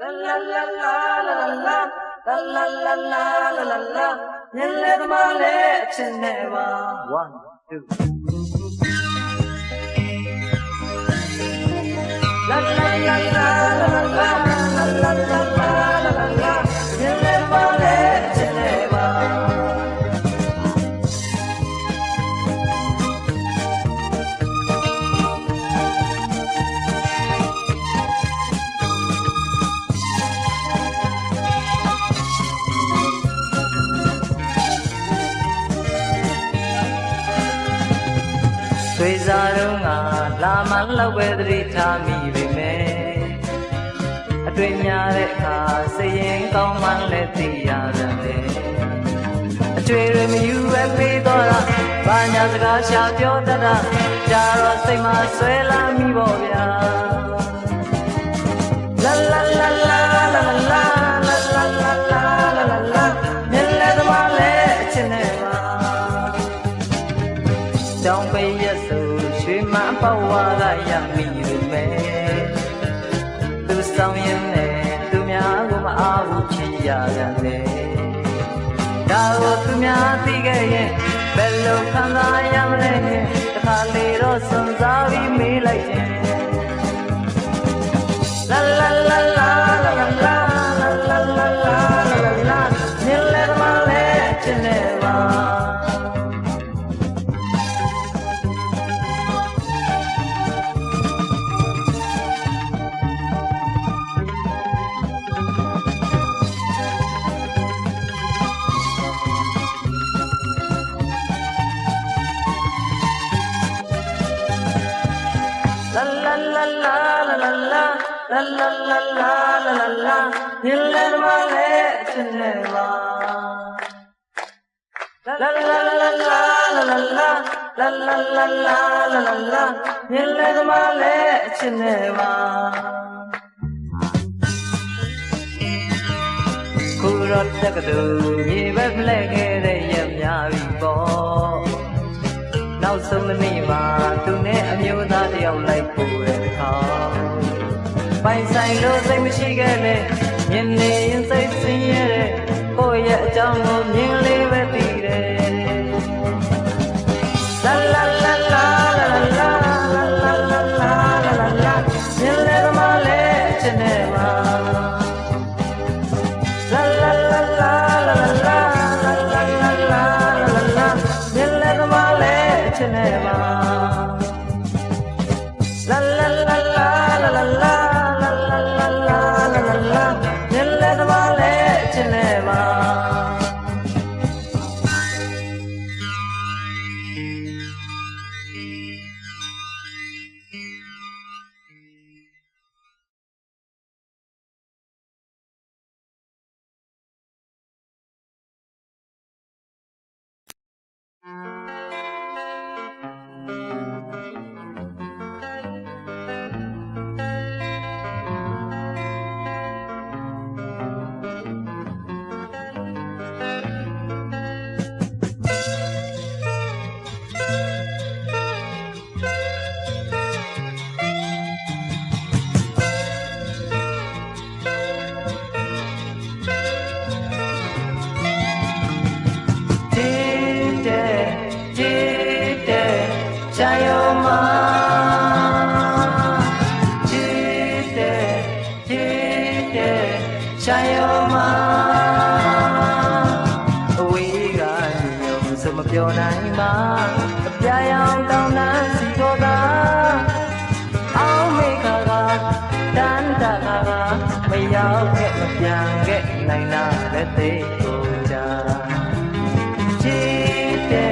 La la la la la la la la la la la la la. Nille the male chineva. 1, 2. La la la la la la la la la la la la. Nille the male chineva. Sui zarunga lama lawe dri thami bi me atwe nya de kha sayin kaung man le ti ya ran le atwe re myu we pe to la ba nya saka sha pyo tat ta ja ro sai ma swai la mi bo bya la la la la la la la la la la la la la nille the ma le chin ne ba Don't be a sushi man, Pawaga Yami, do some in there, to me, Abuchia, Dao to me, Tigay, Bello Kanda Yamle, the Kaliro sons are me like La la la la la la la la la la la la, Nille Male Geneva. La la la la la la la la la la la la la la nille the male chineva La la la la la la la la la la la la la la la nille the male chineva Kurat takadu ye be ple ke de yam nya bi poနောက်ဆုံးနေ့မှာသူနဲ့အမျိုးသားတယောက်လိုက်ပို့တဲ့အခါပိုင်ဆိုင်လို့စိတ်မရှိခဲ့လေမြင်နေရင်စိတ်ဆင်းရဲတဲ့ကိုယ့်ရဲ့အကြောင်းကိုမြင်လေးပဲသိတယ်လာလာလာလာလာလာလာလာလာလာလာလာမြင်လေမလေးချင်နေပါလာလာလာလာလာလာလာလာလာလာလာမြင်လေမလေးချင်နေပါLa la la la la la la la la la la la la nille the male chineva Chayoma we got you some of your name Piayang down and see toda I'll make a dan da may y'all get my young get naina let they go ja Chite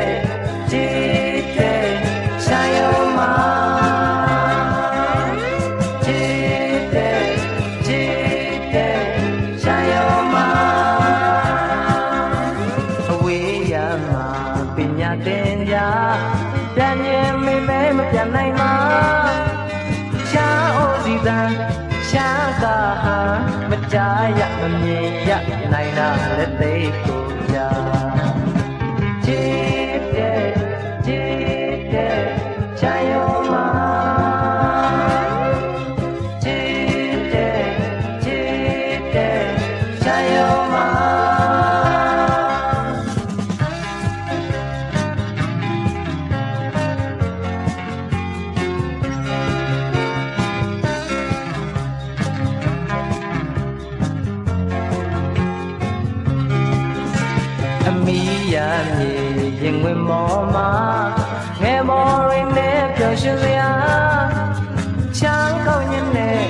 Chayoma Jaya menyiya naina lete koja Jite chayoma Jite ဝင်မောမှာငယ်မောရင်းနဲ့ပျော်ရွှင်စရာချမ်းကောင်းရင်နဲ့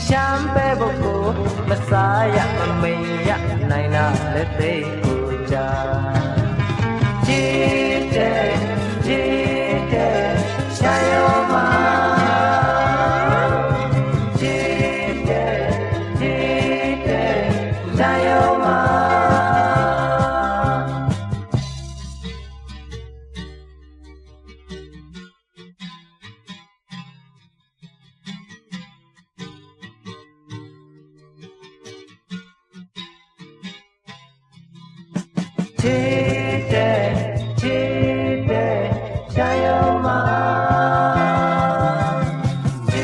ရှမ်းပဲပုဂ္ဂိုလ်မစားရမမိန်ရနိုင်တာလက်သေးကိုကြကြည်တဲ့ရှာယောမှာကြည်တဲ့ရှာယောမှာကြည်တဲ့ရှာယောမှာကြ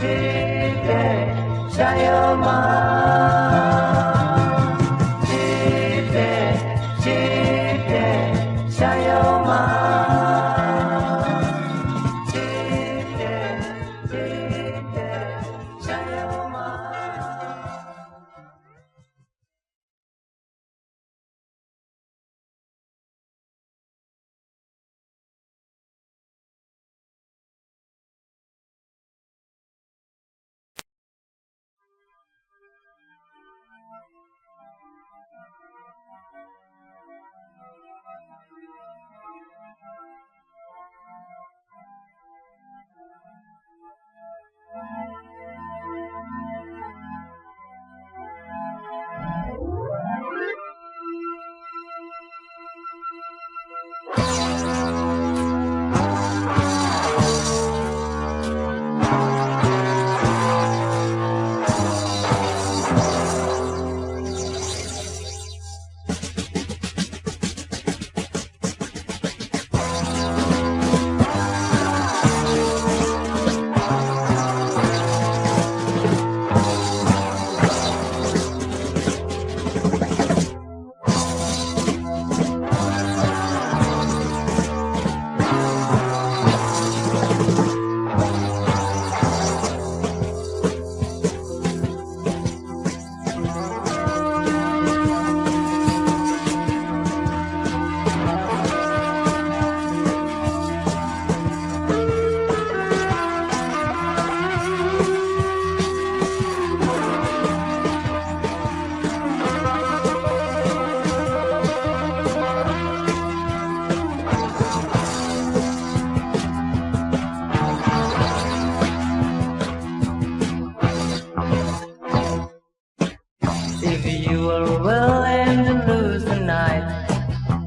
ည်တဲ့ရှာယောမှာကြည်တဲ့ရှာယောမှာကြည်တဲ့ရှာယောမှာ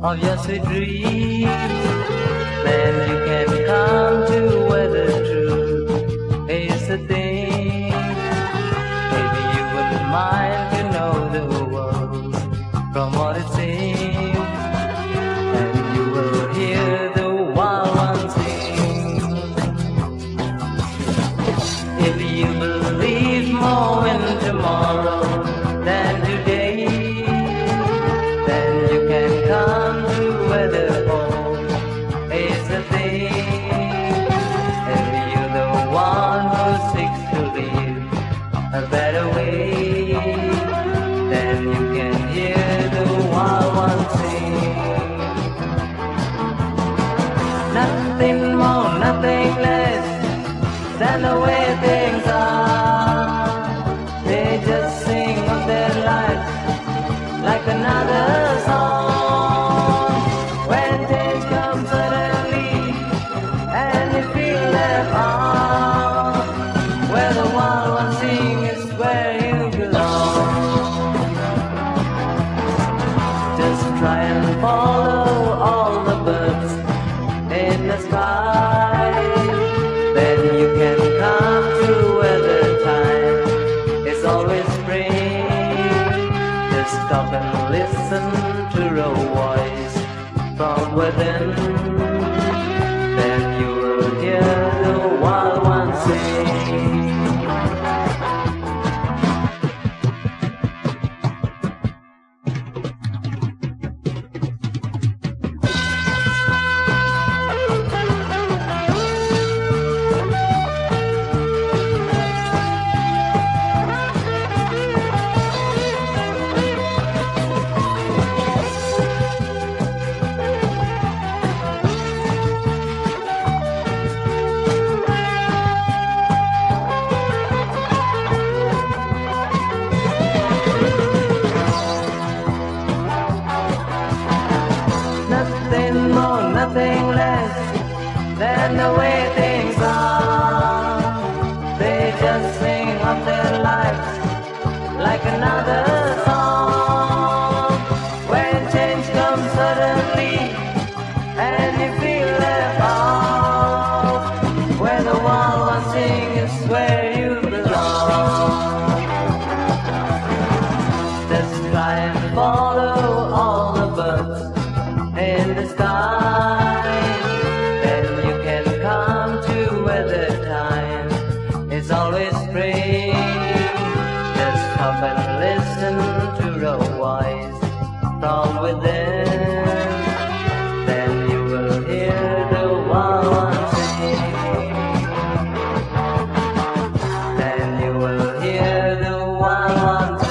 Of your sweet dreams, then you can come to where the truth is a thing. Maybe you wouldn't mind to know the world from what it seems, and you will hear the wild ones sing. If you believe more in tomorrow than today, then you can come where the home is a thing. And you're the one who seeks to live a better way, then you can hear the wild ones sing. Nothing more, nothing less than the way things are. They just sing of their lives like another song. Where the wild ones sing is where you belong. Just try and follow all the birds in the sky, then you can come to where the time is always spring. Just stop and listen to a voice from within, then you will hear the wild ones sing. with them, then you will hear the one sing. Then you will hear the one sing.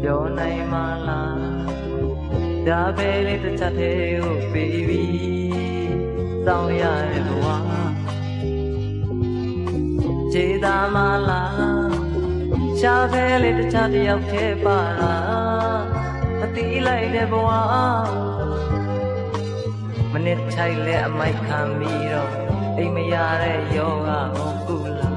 Your name da beli te chate o baby sao ya re wa che da ma la cha beli te chate yauk the pa la ati lai de bwa minit chai le amai khan mi ro ai ma ya de yoga ho ku la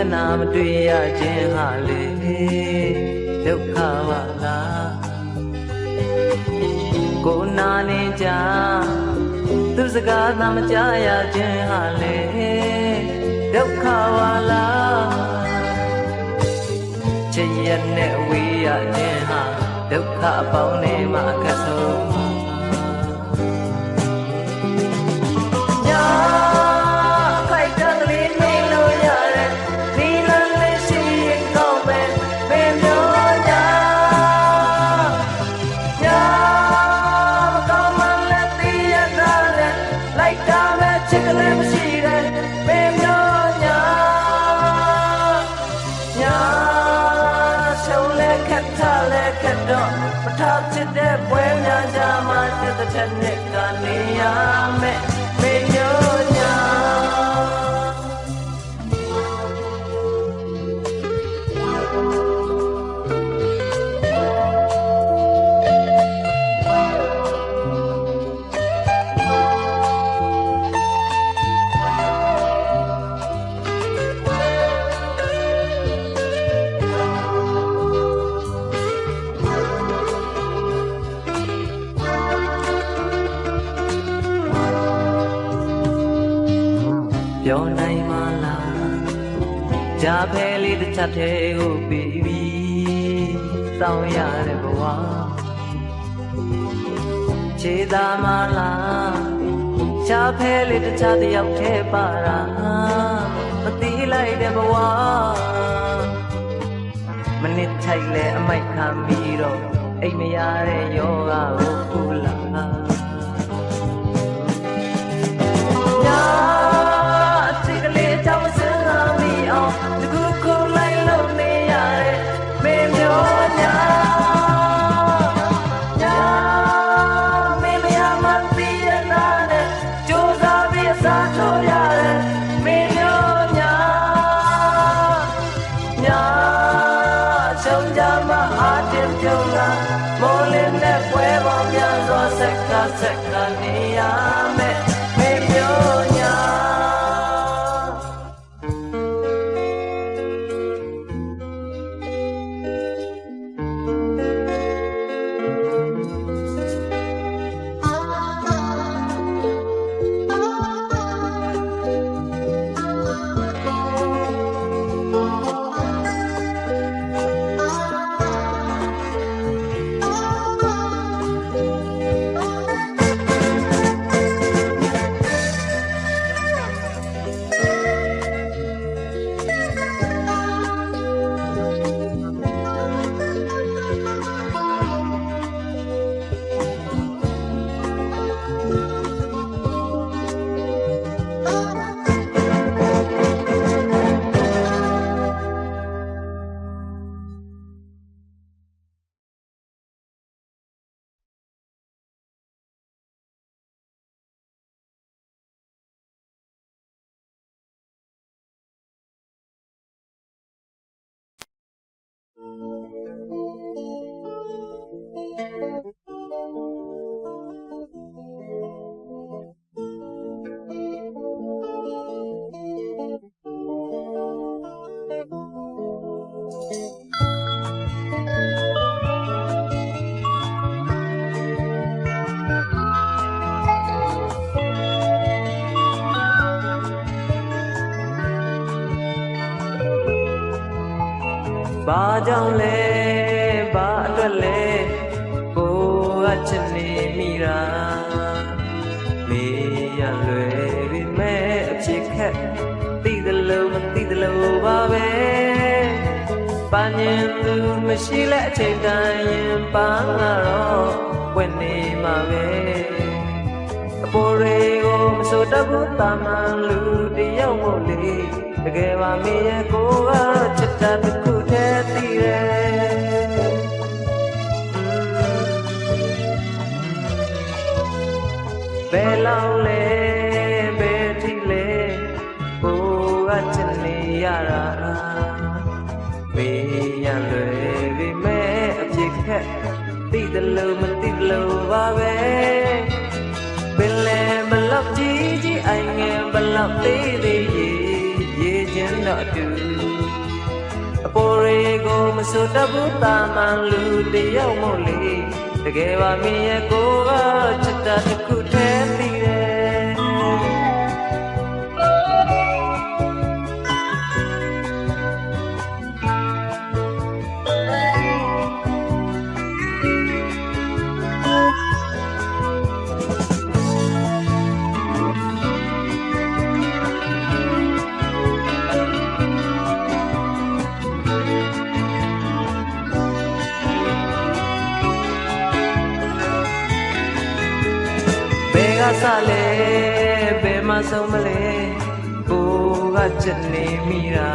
Namတွေ့ရခြင်းဟာလေဒုက္ခပါလားကိုနာနေကြသူစကားသာမကြားရခြင်းဟာလေဒုက္ခပါလားချစ်ရနဲ့ဝေးရခြင်းဟာဒုက္ခအပေါင်းနဲ့မှအခက်ဆုံးTechnic kaniya me nyonya ပြောနိုင်မလားကြာဖဲလေးတစ်ချက်တည်းကိုပြီးပြီးစောင်းရတဲ့ဘဝခြေသာမလားကြာဖဲလေးတစ်ချက်တယောက်တည်းပါတာမသိလိုက်တဲ့ဘဝမနစ် ဆိုင်လဲအမိုက်ခံပြီးတော့အိမ်မရတဲ့ယောဂကိုကူလာညာအစီကလေးအကြောင်းစမ်းလာမိအောင်တကူခုလိုက်လို့နေရတဲ့မေမျိုးညာညာမေမရမှသိရတာနဲ့ကြိုးစားပြီးအစားထိုးရတဲ့မေမျိုးညာညာဆုံးကြမှာအားတင်ပြုံးလာမိုးလင်းတဲ့ပွဲပေါင်းများစွာဆက်ကနေရမယ်မေမျိုးညာဘာကြောင့်လဲဘာအတွက်လဲကိုကချစ်နေမိတာမေးရလွယ်ပြီမဲ့အဖြစ်ခက်သိသလိုမသိသလိုပါပဲပန်းရင်သူမရှိလဲအချိန်တိုင်းရင်ပန်းလာတော့ပွင့်နေမှာပဲအပေါ်တွေကိုမစိုးတတ်ဘူးတာမန်လူတယောက်မို့လေတကယ်ပါမေးရဲ့ကိုကချစ်တာတစ်ခုတည်းသိတယ်ဘယ်လောက်လဲဘယ်ထိလဲကိုကချစ်နေရတာမေးရလွယ်ပြီမဲ့အဖြစ်ခက်သိသလိုမသိသလိုပါပဲပင်လယ်ဘလောက်ကြီးအိုင်ငယ်ဘလောက်သေးသေးရေချင်းတော့အတူအပေါ်တွေကိုမစိုးတတ်ဘူးတာမန်လူတယောက်မို့လေတကယ်ပါမင်းရဲ့ကိုကချစ်တာတစ်ခုတည်းသိတယ်ဆလဲဘယ်မှာဆုံးမလဲကိုကချစ်နေမိတာ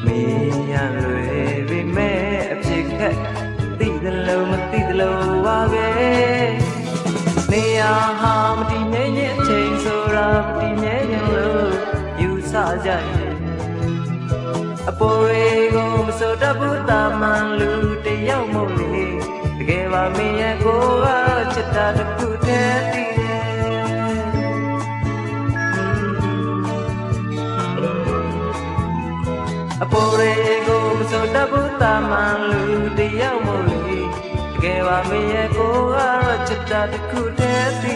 မေးရလွယ်ပြီမဲ့အဖြစ်ခက်သိသလိုမသိသလိုပါပဲနေရာဟာမတည်မြဲခြင်းအချိန်ဆိုတာမတည်မြဲခြင်းလို့ယူဆကြရင်အပေါ်တွေကိုမစိုးတတ်ဘူးတာမန်လူတယောက်မို့လေတကယ်ပါမင်းရဲ့ကိုကချစ်တာတစ်ခုတည်းသိအပေါ်တွေကိုမစိုးတတ်ဘူးတာမန်လူတယောက်မို့လေတကယ်ပါမင်းရဲ့ကိုကတော့ချစ်တာတစ်ခုတည်းသိ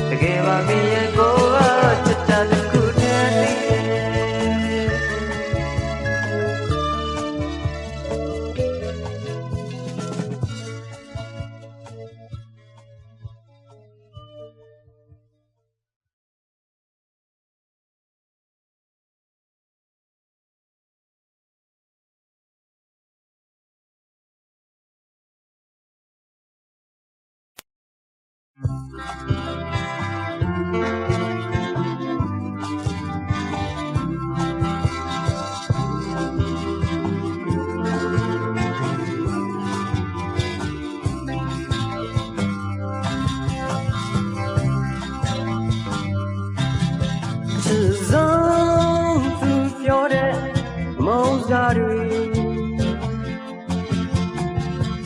တကယ်ပါမင်းရဲ့ကိုကတော့ချစ်တာတစ်ခုတည်းသိ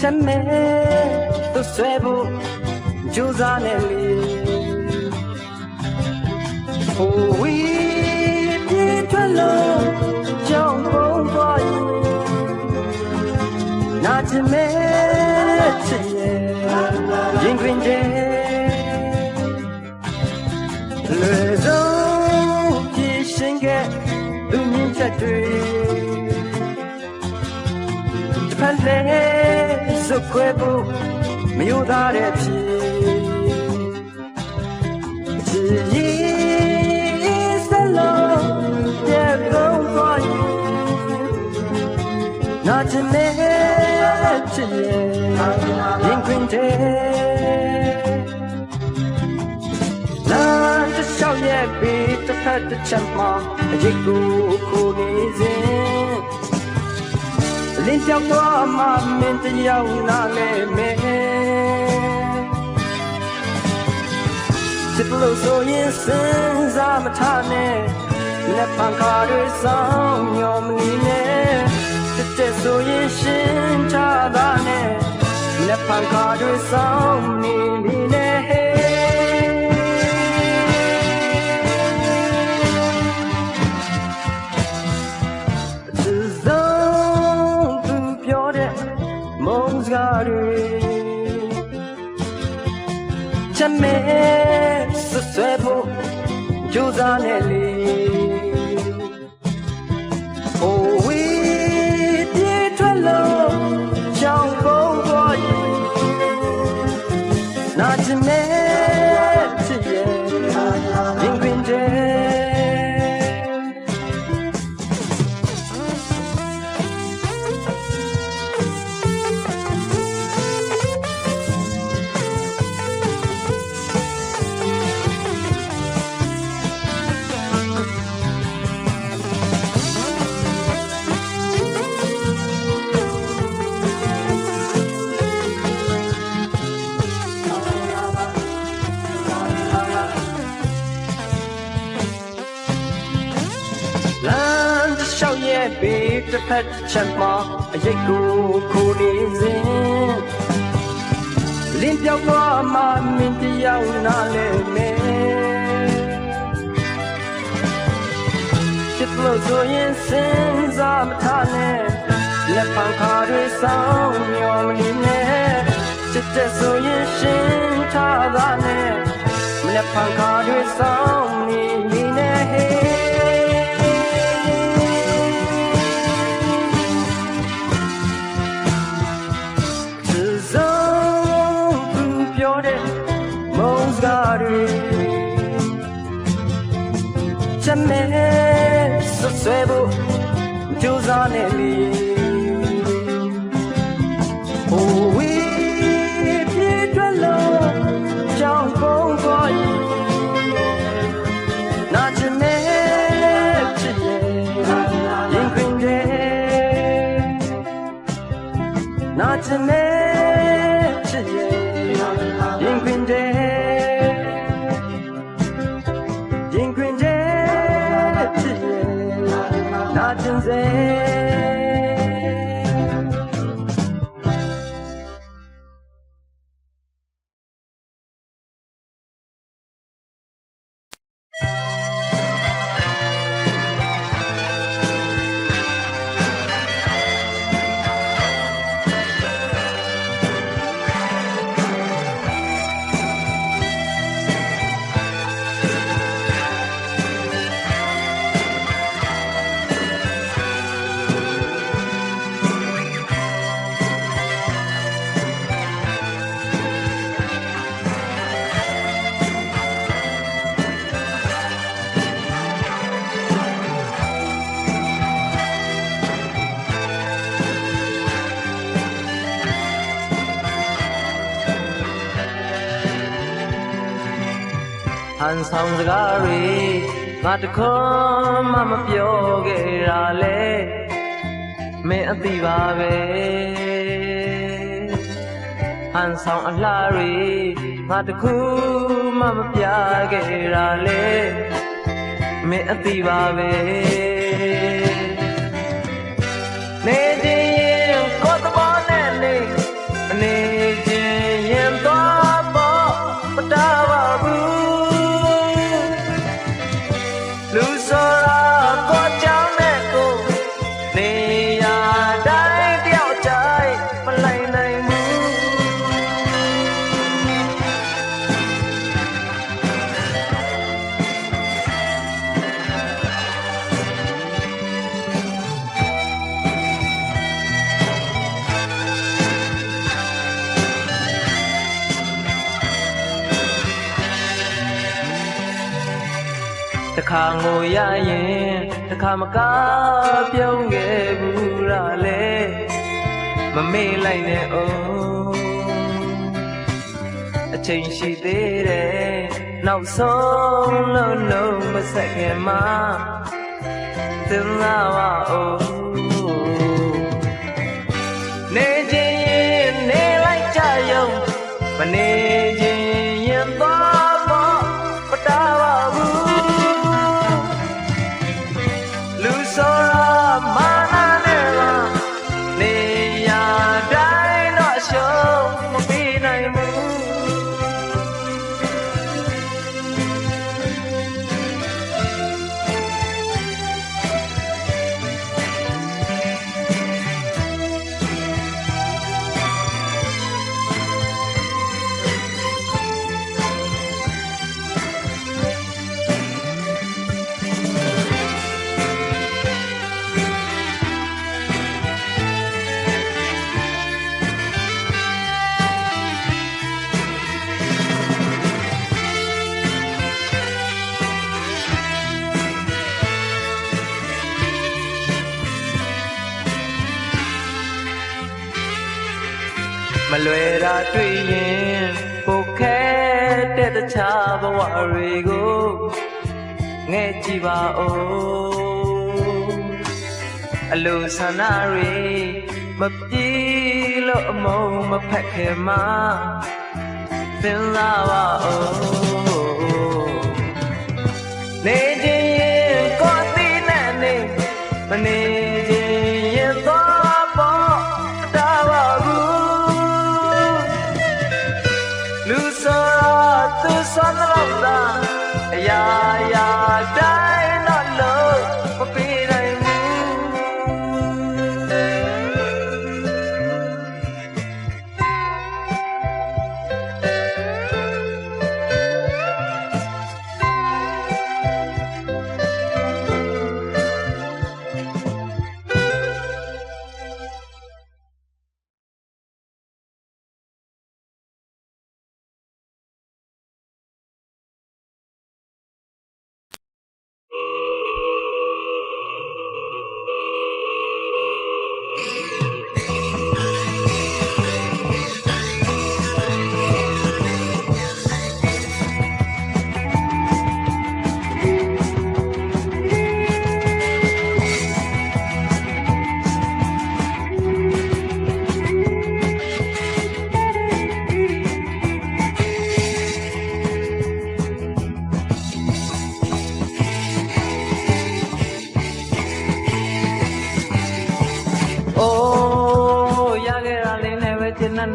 ချက်မဲသူဆွဲဖို့ကြိုးစားနေလေဟိုဝီပြေးထွက်လို့ကြောင်းပုံသွားရင်နာချင်မဲချစ်ရဲ့ရင်တွင်ကျဲလွယ်ဆုံးပြေးရှင်ခဲ့သူမြင်ချက်တွေတစ်ဖက်လဲစွတ်ခွဲဖို့မယိုသားတဲ့ဖြစ်ချစ်ရင်စလုံးပြေကုန်သွားရင်နာချင်တဲ့ချစ်ရဲ့ရင်ခွင်တဲ့နာတလျှောက်ရဲ့ပြီးတစ်ဖက်တစ်ချက်မှာအရေးကိုကိုနေစဉ်လင်းပြောင်းသွားမှမင်းတယောက်နားလဲမယ်စစ်လို့ဆိုရင်စဉ်းစားမထားနဲ့လက်ဖန်ခါတွေဆောင်ညောမလီနဲ့တစ်ချက်ဆိုရင်ရှင်းချတာနဲ့လက်ဖန်ခါတွေဆောင်နေလီနဲ့ချက်မဲဆွဲဖို့ကြိုးစားနေလေဟိုဝီပြေးထွက်လို့ကြောင်းပုံသွားရင်နာချင်မဲချစ်ရဲ့ရင်ခွင်တဲ့ဘေးတစ်ဖက်ချက်မှာအရေးကိုခိုးနေစဉ်လင်းပြောင်းသွားမှမင်းတယောက်နားလဲမယ်ချစ်လို့ဆိုရင်စဉ်းစားမထားနဲ့လက်ဖန်ခါတွေဆောင်ညောမလီနဲ့ချစ်တဲ့ဆိုရင်ရှင်းထားတာနဲ့လက်ဖန်ခါတွေဆောင်နေလီနဲ့ချက်မဲဆွဲဖို့ကြိုးစားနေလေဟိုဝီပြေးထွက်လို့ကြောင်းပုံသွားရင်နာချင်မဲချစ်ရဲ့ရင်ခွင်တဲ့နာချင်မဲချစ်ရဲ့ရင်ခွင်တဲ့ ဟန်ဆောင်စကားတွေငါတခွန်းမှမပြောခဲ့ရလေမင်းအသိပါပဲဟန်ဆောင်အလှတွေငါတခုမှမပြခဲ့ရလေမင်းအသိပါပဲနေခြင်းရင်ကိုယ်သဘောနဲ့နေအနေခြင်းရင်သွားဖို့မတားပါဘူးလူဆိုတာကိုယ်ကြောင့်နဲ့ကိုနေရာတိုင်းတယောက်တိုင်းမလိုက်နိုင်ဘူးတခါငိုရရင်တခါမကားပြုံးခဲ့ဘူးရလေမမေ့လိုက်နဲ့အိုးအချိန်ရှိသေးတယ်နောက်ဆုံးလုံးမဆက်ခင်မှာသင်လာပါအိုးနေခြင်းရင်နေလိုက်ကြရုံမနေခြင်းရင်သွားဖို့မတားပါဘူးလူဆိုတာမာနနဲ့ပါနေရာတိုင်းတော့အရှုံးမပေးနိုင်ဘူးမလွယ်တာတွေ့ရင်ပိုခဲတဲ့တခြားဘဝတွေကိုငဲ့ကြည့်ပါဦးအလိုဆန္ဒတွေမပြေလို့အမုန်းမဖက်ခင်မှာသင်လာပါဦးနေခြင်းရင်ကိုယ်သိနဲ့နေမနေခြင်းရင်သွားဖို့တားပါဘူးလူဆိုတာသူစွမ်းတော့တာအရာရာတိုင်းတော့လို့မပေးနိုင်ဘူး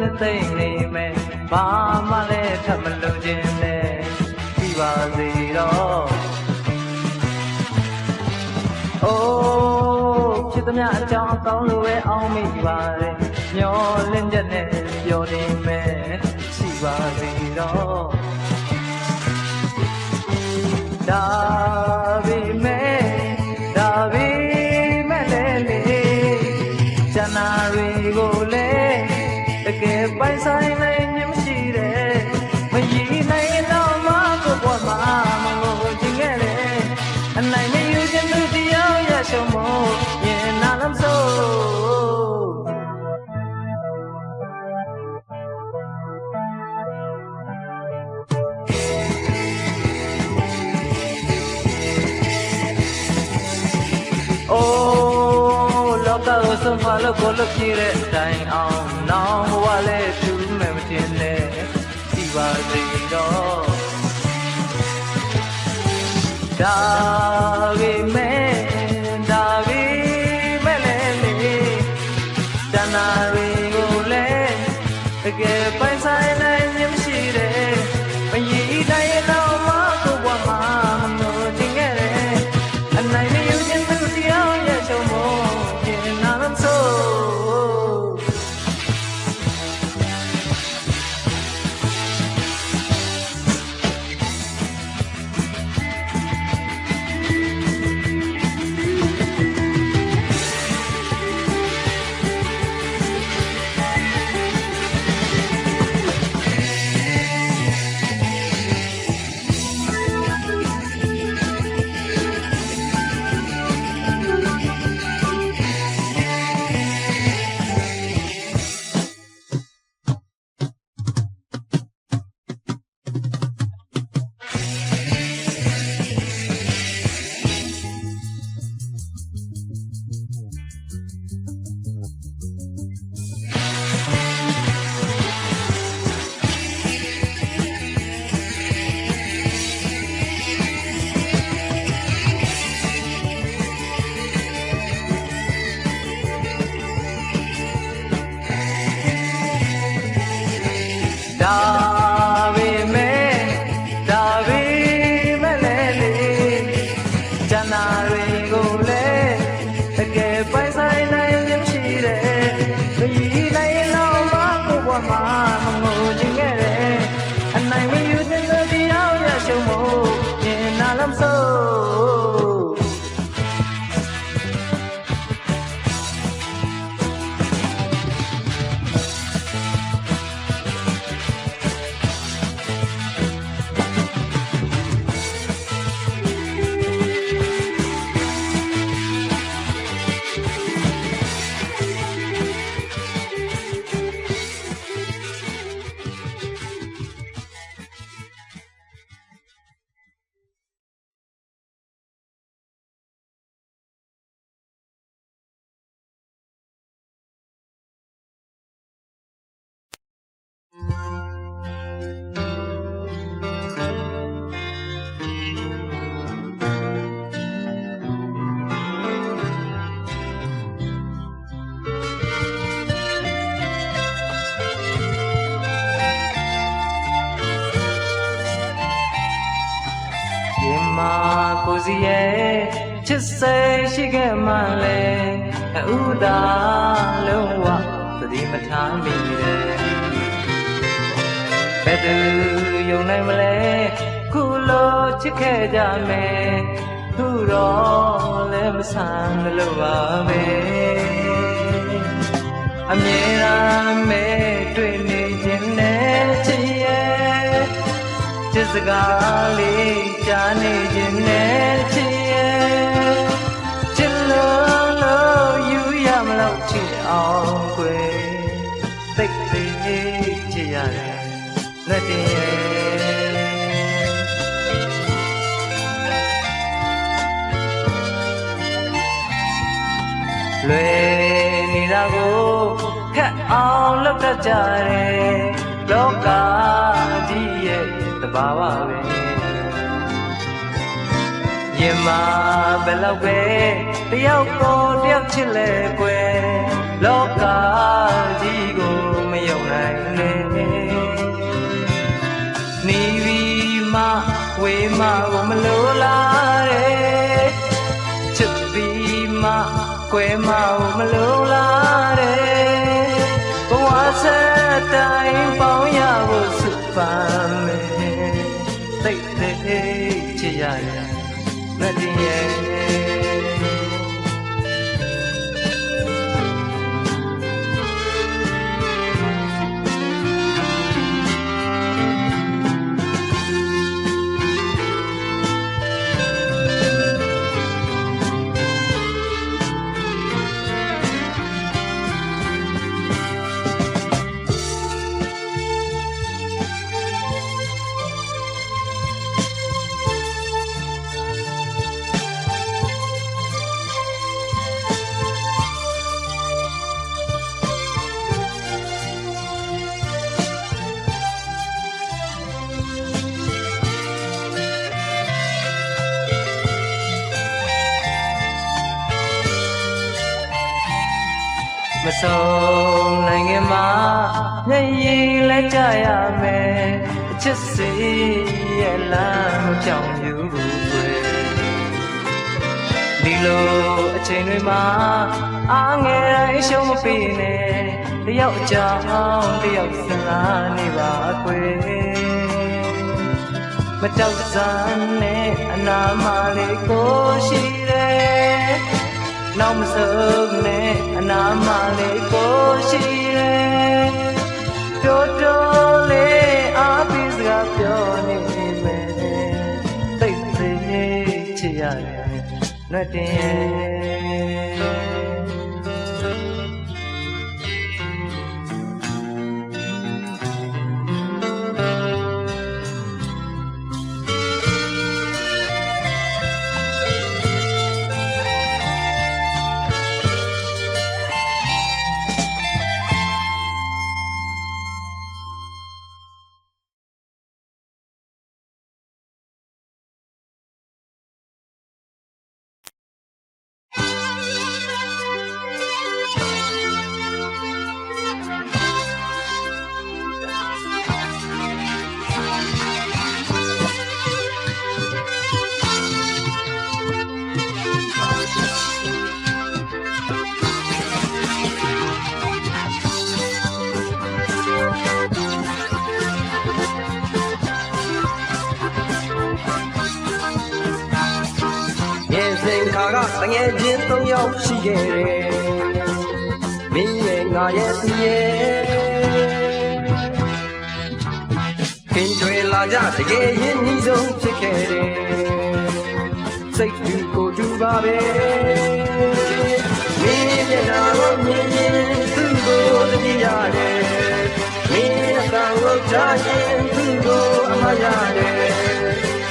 နဲ့သိနေမယ်ဘာမှလည်းထပ်မလို့ခြင်းနဲ့ပြီးပါစေတော့အိုးဖြစ်သမျှအကြောင်းအကောင်းလိုပဲအောင်မိပါတယ်မျောလင်းချက်နဲ့ပြောနေမယ်ရှိပါစေတော့ဒါပေမဲ့လေကျန်တာတွေကိုလည်းတကယ်ပိုင်ဆိုင်နိုင်ခြင်းမရှိတဲ့မရည်နိုင်တော့မှကိုယ်ပေါ်မှာမလို့ခြင်းခဲ့လေအနိုင်မယူခြင်းသူတရားရရှုံးမို့ရင်နာလမ်းဆို ဆုံးမလို့ကိုလို့ပြေတဲ့တိုင်အောင်နောင်ဘဝလေးသူမဲ့မတင်နဲ့ဒီပါစေတော့ဒါပေမဲ့လေတနာတွေကိုလည်းတကယ်ပိုင်ဆိုင်နိုင်ခြင်းမရှိတယ်မရည်တိုင်းတော့မကိုဘဝမှာမလို့တင်ခဲ့တယ်အနိုင်မယူခြင်းသူတရားရဲ့ချုံမို့ရင်နာမဆိုဒါပေမဲ့လေကျန်တာတွေကိုလည်းတကယ်ပိုင်ဆိုင်နိုင်ခြင်းရှိတယ်မရည်နိုင်တော့မကိုဘဝမှာမငိုချင်ခဲ့တယ်အနိုင်မယူတဲ့တရားရဲ့ရှုံးမို့ရင်နာလမ်းဆိုကိုစီရဲ့ချစ်စိတ်ရှိခဲ့မှလဲဥဒါလုံးဝသတိမထားမိတယ်ဘယ်သူယုံနိုင်မလဲခုလိုချစ်ခဲ့ကြမယ်ခုတော့လည်းမဆန်လို့ပါပဲအမြဲတမ်းမဲတွေ့နေခြင်းနဲ့ချစ်ရဲ့ချစ်စကားလေးကြားနေခြင်းနဲ့ချစ်ရဲ့ချစ်လို့ယူရမလို့ချစ်အောင်ကွယ်သိသိချစ်ရတယ်လက်တင်ရဲ့လွယ်နေတာကိုခက်အောင်လုပ်တတ်ကြတယ်လောကကြီးရဲ့တဘာဝပဲရင်မှာဘယ်လောက်ပဲတယောက်ကိုတယောက်ချစ်လဲကွယ်လောကကြီးကိုမယုံနိုင်နဲ့နေပြီးမှဝေးမှကိုမလိုလားတဲ့ချစ်ပြီးမှကွယ်မှကိုမလိုလားတဲ့ဘဝဆက်တိုင်းပေါင်းရဖို့စုပမ်းမယ်သိသိချစ်ရလက်တင်ရဲ့ မဆုံးနိုင်ခင်မှာမျက်ရည်လဲကြရမယ်အချစ်စီရဲ့လမ်းမပြောင်းဘူးကွယ်ဒီလိုအချိန်တွေမှာအားငယ်တိုင်းရှုံးမပေးနဲ့တယောက်အကြောင်းတယောက်စလာနေပါကွယ်မတောက်စမ်းနဲ့အနာမလေးကိုရှိတယ်နောက်မဆုံးနဲ့အနာမလေးကိုရှိတယ်တော်တော်လေးအားပေးစကားပြောနေမယ်သိသိချစ်ရတယ်လွတ်တင်တငယ်ချင်း၃ယောက်ရှိခဲ့တယ်မင်းရဲ့ငါရဲ့သူရဲ့ခင်ကျွေလာကြတကယ်ရင်းနှီးဆုံးဖြစ်ခဲ့တယ်စိတ်တူကိုတူပါပဲမင်းမျက်နှာကိုမြင်ရင်သူ့ကိုတတိရတယ်မင်းအသာကိုကြားရင်သူ့ကိုအမှားရတယ်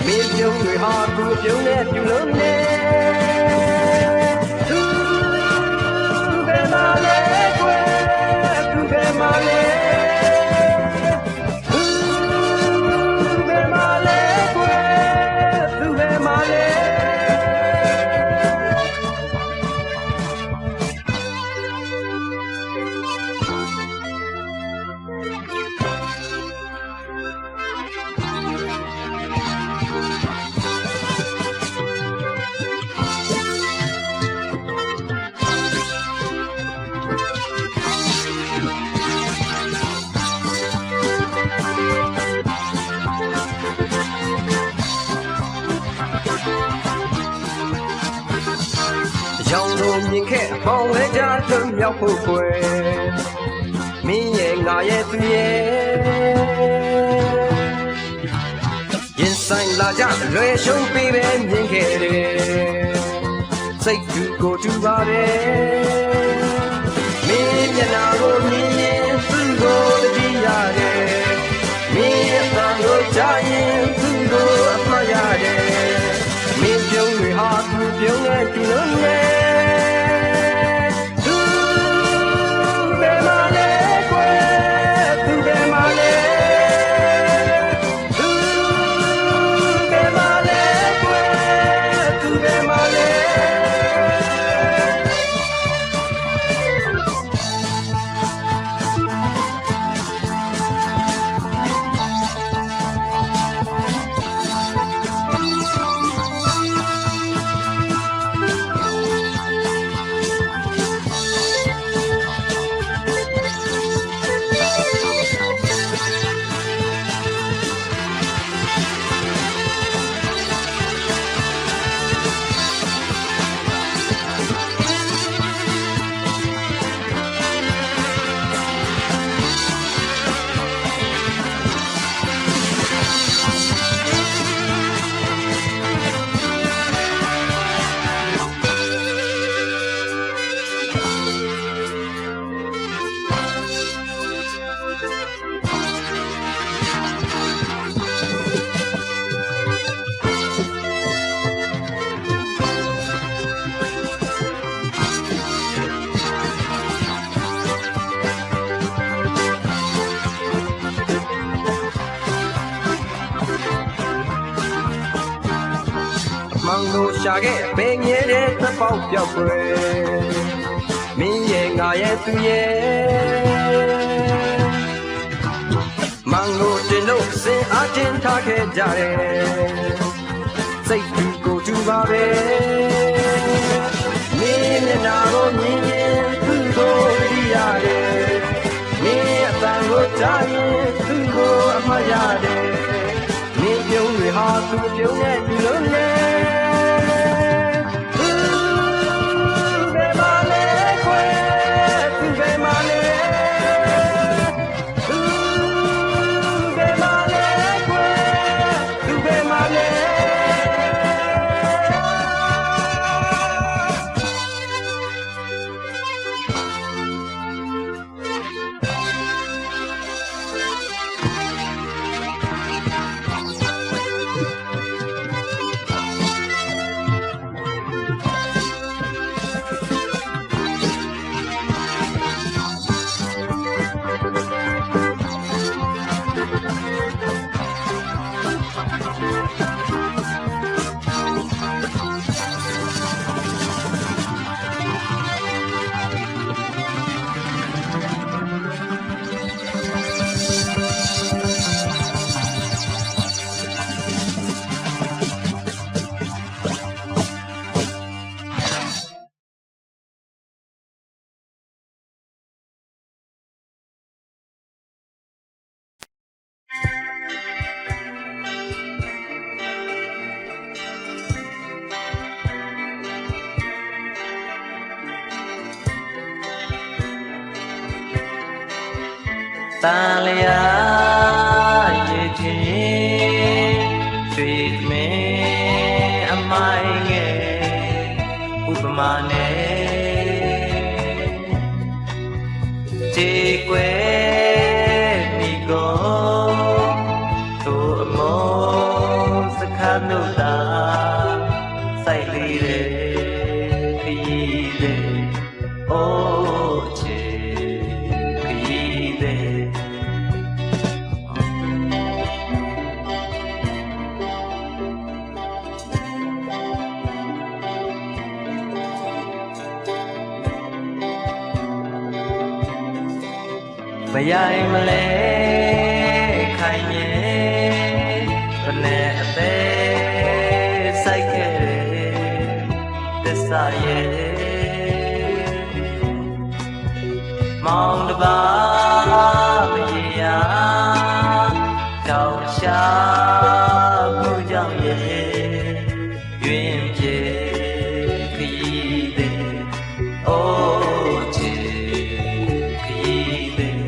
မင်းပြုံးတွေဟာသူ့ပြုံးနဲ့ပြုလုံးနဲ့ရောင်လို့မြင်ခဲ့အပေါင်းလဲကြလွတ်မြောက်ဖို့ကွယ်မင်းရဲ့ငါရဲ့သူရဲ့ရင်ဆိုင်လာကြလွယ်ရှုံးပေးပဲမြင်ခဲ့တယ်စိတ်တူကိုတူပါတယ်မင်းမျက်နှာကိုမြင်ရင်သူ့ကိုတတိရတယ်မင်းအသံကိုကြားရင်သူ့ကိုအမှားရတယ်မင်းပြုံးတွေဟာသူ့ပြုံးနဲ့တူလို့နဲ့မောင်တို့ရှာခဲ့ပင်ငယ်တဲ့သပေါက်ပြောက်ွယ် မင်းရဲ့ငါရဲ့သူရဲ့မန်ကိုတင်လို့စင်အားတင်ထားခဲ့ကြတယ်စိတ်တူကိုတူပါပဲမင်းမျက်နှာကိုမြင်ရင်သူ့ကိုကြည့်ရတယ်မင်းအတန်ကိုကြားရင်သူ့ကိုအမှတ်ရတယ်မင်းပြုံးတွေဟာသူ့ပြုံးတဲ့လူလုံးနဲ့တန်လျာရေချင်းရွှေမင်းအမိုင်းငယ်ဥပမာနဲ့ခြေကွယ်မိကုန်သူ့အမောစခန်းတို့သာစိုက်လေးတဲ့ခရီးတဲ့အိုးချေခရီးတဲ့မရိုင်မလဲခိုင်မြဲဘယ်နဲ့အသေးစိုက်ခဲ့တယ်သစ္စာရဲ့မောင်တပါမရေရာတောင်ရှာမှုကြောင့်ရဲ့တွင်ပြေခရီးတဲ့အိုးချေခရီးတဲ့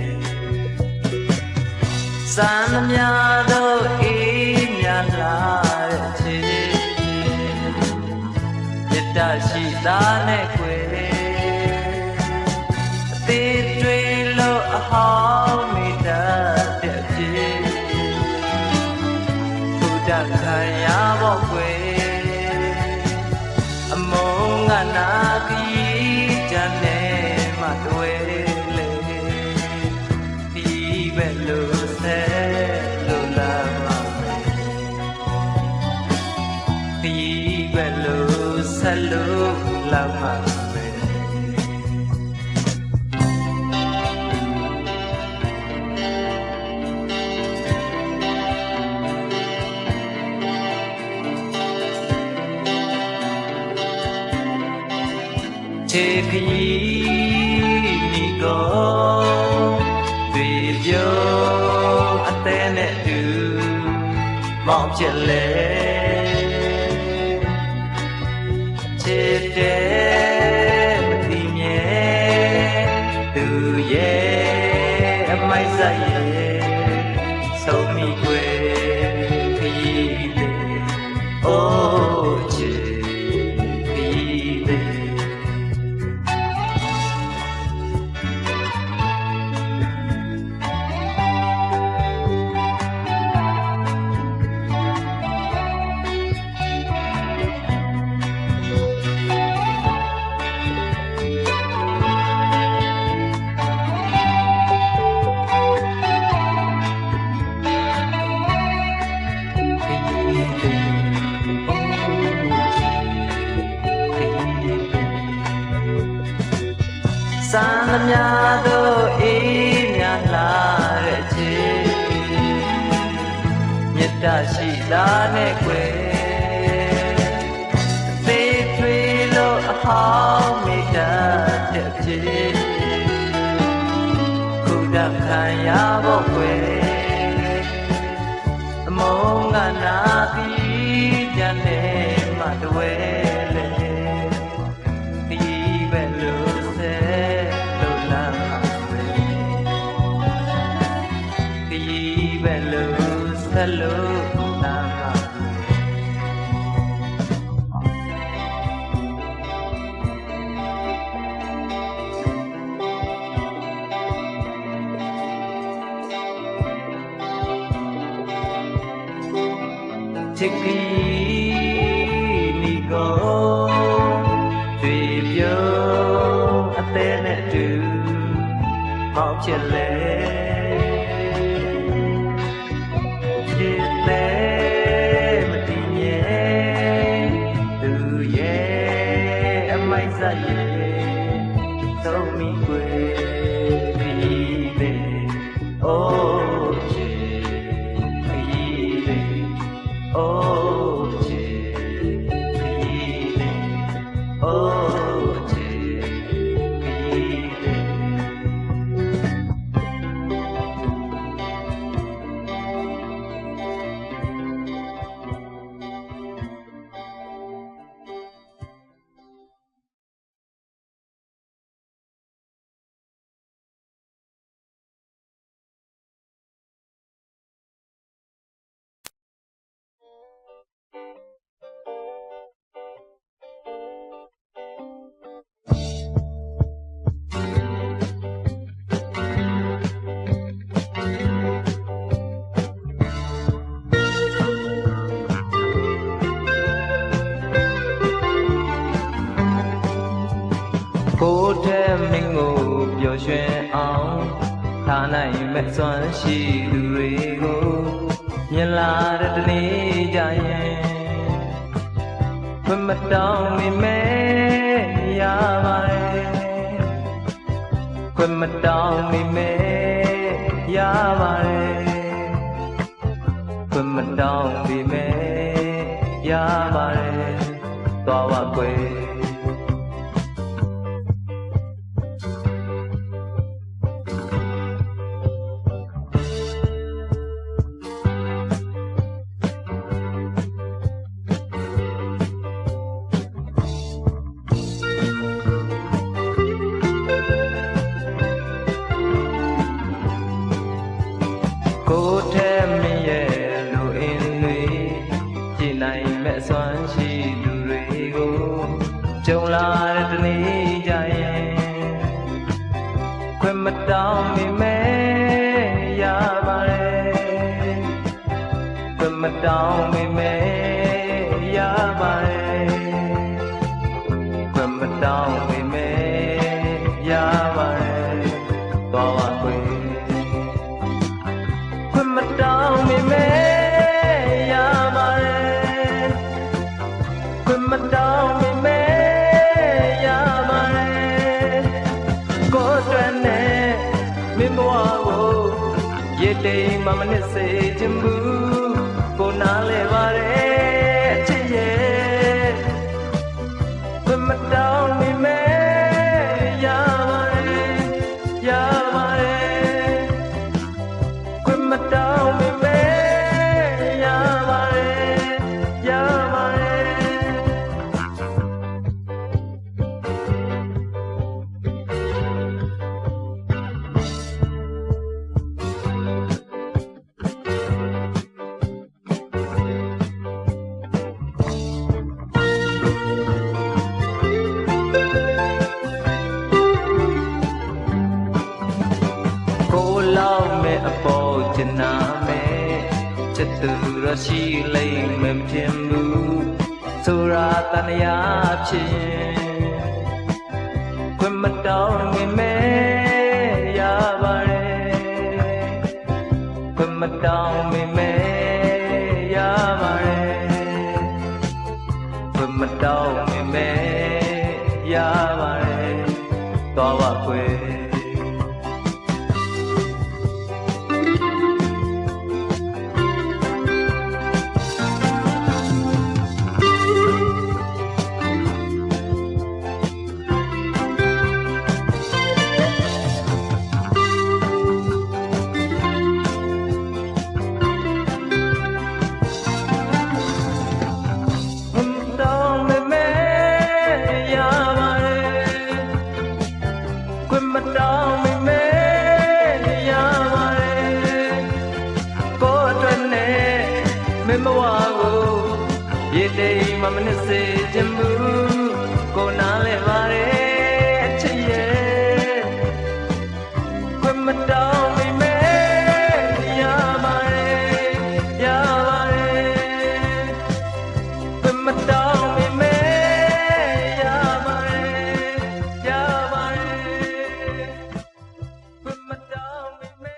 စံမြတို့အေးမြလာတဲ့ချေမြတ်တရှိသားနဲ့ကွယ်အသေးတွေလို့အဟောင်းမိတတ်တဲ့ဖြစ်ဘုဒ္ဓခံရဖို့ကွယ်အမုန်းကနာကြီးကြနေမှတွေ့လေဒီပဲလို့ဆဲလို့လာမှာဒီပဲလို့ဆက်လို့လာမှာခြေခရီးမိကုန်တွေ့ပြုံးအသေးနဲ့တူမောင်ဖြစ်လေခြေတဲ့မသိမြဲသူရဲ့အမိုက်ဆိုင်ရဲ့ဆုံးမိကွယ်ခရီးတဲ့အိုးချေခရီးတဲ့Oh San the miado e miala rechi Mita shida ne kwe Te trilo ahao mita techi Kuda kaya bo kwe Monga na ti jane matwele Ti belu se lo la Ti belu se lo la Chiki ni go tùy phiêu a tên nè trừ máu chia lệ chia lệ mà đi nhé từ nhé em mai ra nhé dẫu mi quê đi về ô chê đi về ô chê Cô thêm mình ngủ biểu chuyện áo Thả này mẹ xoắn xì từ rego Nhìn là đất ní dài Quên mất đau mi mê ya bài Quên mất đau mi mê ya bài Quên mất đau mi mê ya bài Tòa hoa quê Cô thêm mình ye lu in lui Chị này mẹ xoắn chi du rego Trông là đất ní dài Quên mất đau mi mê ya bare Quên mất đau mi mê ya bare Quên mất đau mi mê ya bare Tòa hoa quê Quên mất đau mi mê ya bare Quên mất đau mi mê ya bare Cô tuyên nè mi mua vô Ye đây mà mình sẽ chấm bù Cô na lệ bare chi ye Quên mất đau mi mê ya bare ya bare Quên mất đau mi mê ya bare ya bare Cô lao mẹ bò chân na mẹ chất từ ra chi lấy mềm thêm bù sura tan ya chin quên mất đau mi mê ya bare quên mất đau mi mê ya bare quên mất đau mi mê ya bare tòa hoa quê ချိန်မှမနစ်စေချင်ဘူးကိုနားလဲပါတယ်အချစ်ရဲ့ခွင့်မတောင်းမိမဲရပါတယ်ရပါတယ်ခွင့်မတောင်းမိမဲရပါတယ်ရပါတယ်ခွင့်မတောင်းမိမဲ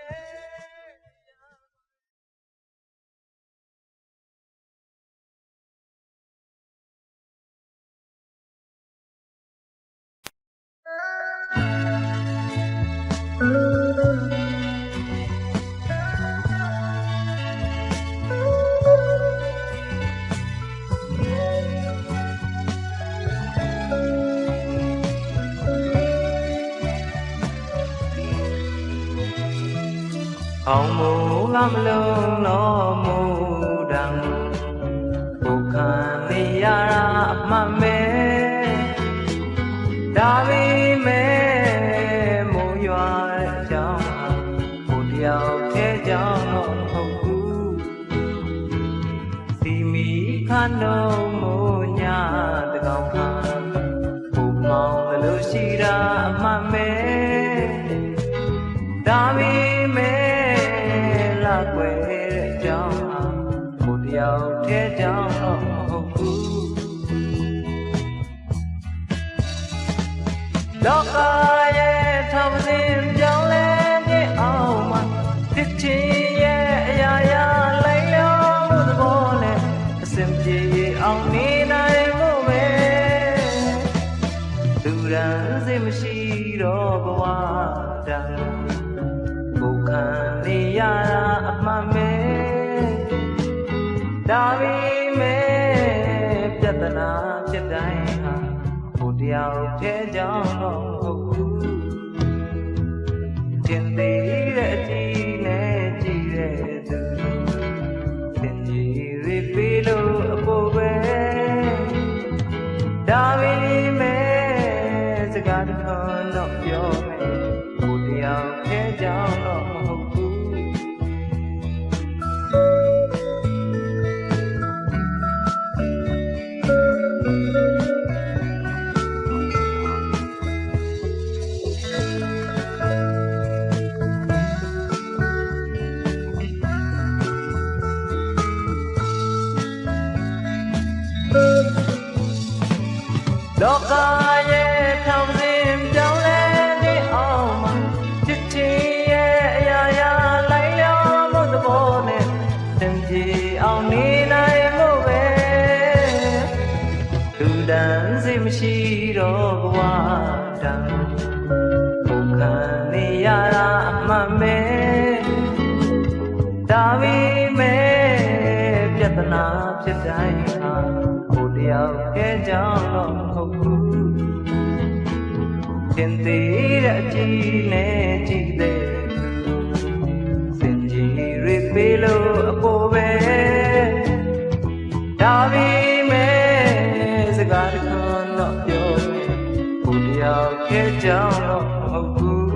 အောင်မူငါမလုံးတော်မူတံဘုခံနေရတာအမှန်ပဲဒါပေမဲ့မိုးရွာတဲ့အကြောင်းဟာကိုတယောက်တည်းကြောင့်တော့မဟုတ်ဘူးစီမီခါနှုံမိုးညတကောင်ခါဘုမောင်လို့ရှိတာအမှန်ပဲဒါပေမဲ့ကွယ်တဲ့အကြောင်းဟာကိုတယောက်တည်းကြောင့်တော့မဟုတ်ဘူးလောကရဲ့ထောင်စဉ်ပြောင်းလဲနေအောင်မှာတစ်ချင်ရဲ့အရာရာလိုက်လျောမှုသဘောနဲ့အစင်ပြေအောင်နေနိုင်ဖို့ပဲသူရန်စိတ်မရှိတော့ဘဝတန်ကိုခံနေရတာအမှန်ပဲဒါပေမဲ့ပြဿနာဖြစ်တိုင်းဟာကိုတယောက်တည်းကြောင့်တော့မဟုတ်ဘူးတင်သေးတဲ့အကြည့်နဲ့ကြည့်တဲ့သူသင်ကြီးတွေပေးလို့အဖို့ပဲဒါပေမဲ့စကားတစ်ခွန်းတော့ပြောမယ်ကိုတယောက်တည်းကြောင့်တော့မဟုတ်ဘူးလောကရဲ့ထောင်စဉ်ပြောင်းလဲနေအောင်မှာချစ်ချင်းရဲ့အရာရာလိုက်လျောမှုသဘောနဲ့သင်ပြေအောင်နေနိုင်လို့ပဲလူတန်းစိတ်မရှိတော့ဘဝတန်ဘုခံနေရတာအမှန်ပဲဒါပေမဲ့ပြဿနာဖြစ်တိုင်းဟာကိုတယောက်ကဲကြောင့်တော့မဟုတ်ဘူးတင်သေးတဲ့အကြည့်နဲ့ကြည့်တဲ့စင်ကြီးတွေပေးလို့အဖို့ပဲဒါပေမဲ့စကားတစ်ခွန်းတော့ပြောမယ်ကိုတယောက်ကဲကြောင့်တော့မဟုတ်ဘူး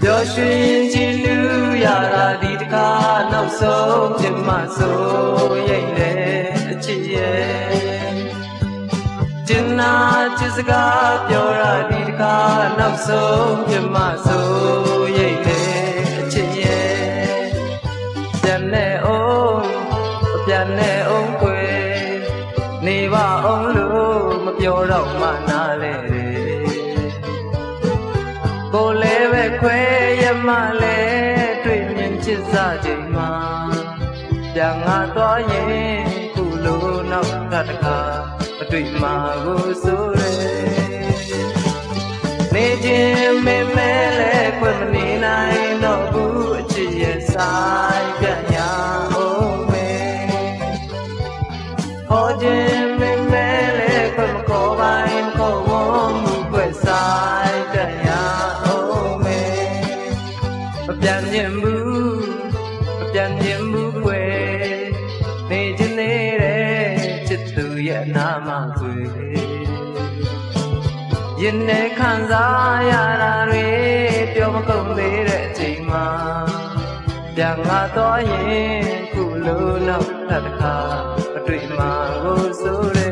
ပြောရွှင်ချီလူရတာဒီတခါနောက်ဆုံးဖြစ်မှဆိုရိတ်လေအချစ်ရဲ့ကျင်နာချစ်စကားပြောတာဒီတခါနောက်ဆုံးဖြစ်မှဆိုရိတ်လေအချစ်ရဲ့ပြန်နေအောင်ပြန်နေအောင်ခွေနေပါအောင်လို့မပြောတော့မှနားလေကိုလည်းပဲခွဲရမှလဲတွေ့မြင်ချစ်စာ ချိန်မှာပြန်ငါသွားရင်ခုလိုနောက်တစ်ခါမတွေ့မှာကိုဆိုရဲနေခြင်းမင်းမဲလဲခွင့်မနေနိုင်တော့ဘူးအချစ်ရဲ့ဆိုင်ပြန်ညာအောင်မဲဟောခြင်းမင်းမဲလဲခွင့်မခေါ်ပိုင်းခေါ်ဝန်းမှုကွယ်ဆိုင်ပြန်ညာအောင်မဲမပြန်ခြင်းဘူးမပြန်ခြင်းဘူးကွယ်နေခြင်းနေတဲ့ချစ်သူရဲ့အနာမကွယ်ရင်နဲ့ခံစားရတာတွေပြောမကုန်သေးတဲ့အချိန်မှာပြန်ငါတော့ရင်ခုလိုနောက်တစ်ခါမတွေ့မှာကိုဆိုရဲ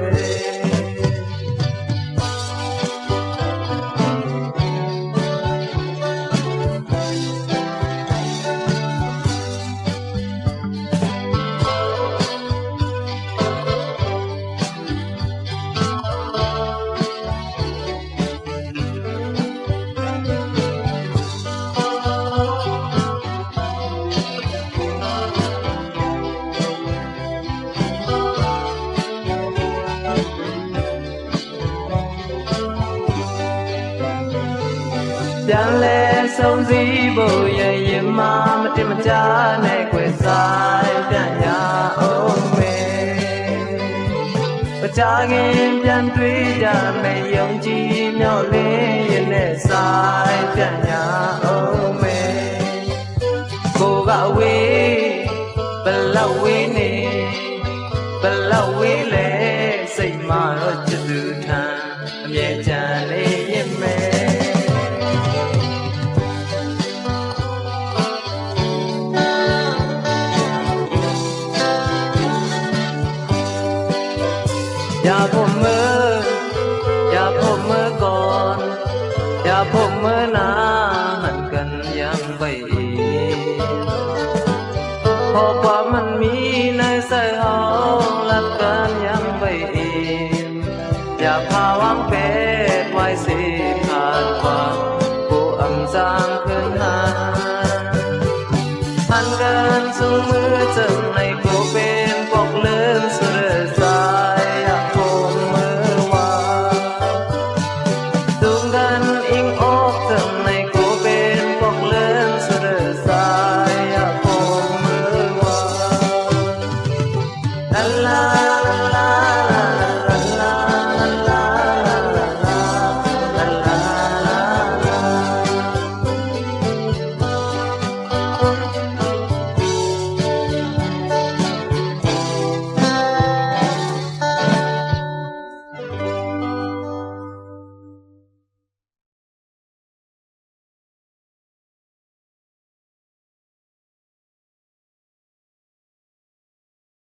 ပြန်လဲဆုံးစည်းဖို့ရဲ့ရင်မမတင်မကြနဲ့ကွယ်ဆိုင်ပြန်ရအောင်မေမကြခင်ပြန်တွေ့ကြမယ်ယုံကြည်မျှော်လင့်ရင်နဲ့ဆိုင်ပြန်ရအောင်မေကိုကဝေးဘလောက်ဝေးနေဘလောက်ဝေးလဲစိတ်မှာတော့ချစ်သူထံအမြဲတမ်းလေးရင်မဲอย่าพูดเมื่ออย่าพูดเมื่อก่อนอย่าพูดเมื่อหน้าหันกันยังไปอีกเพราะความมันมีในสายห้องรักกันยังไปอีกอย่าพาวางเป็ดไว้สิขาดความผู้อำจางขึ้นหาหันกันสู่มือจึง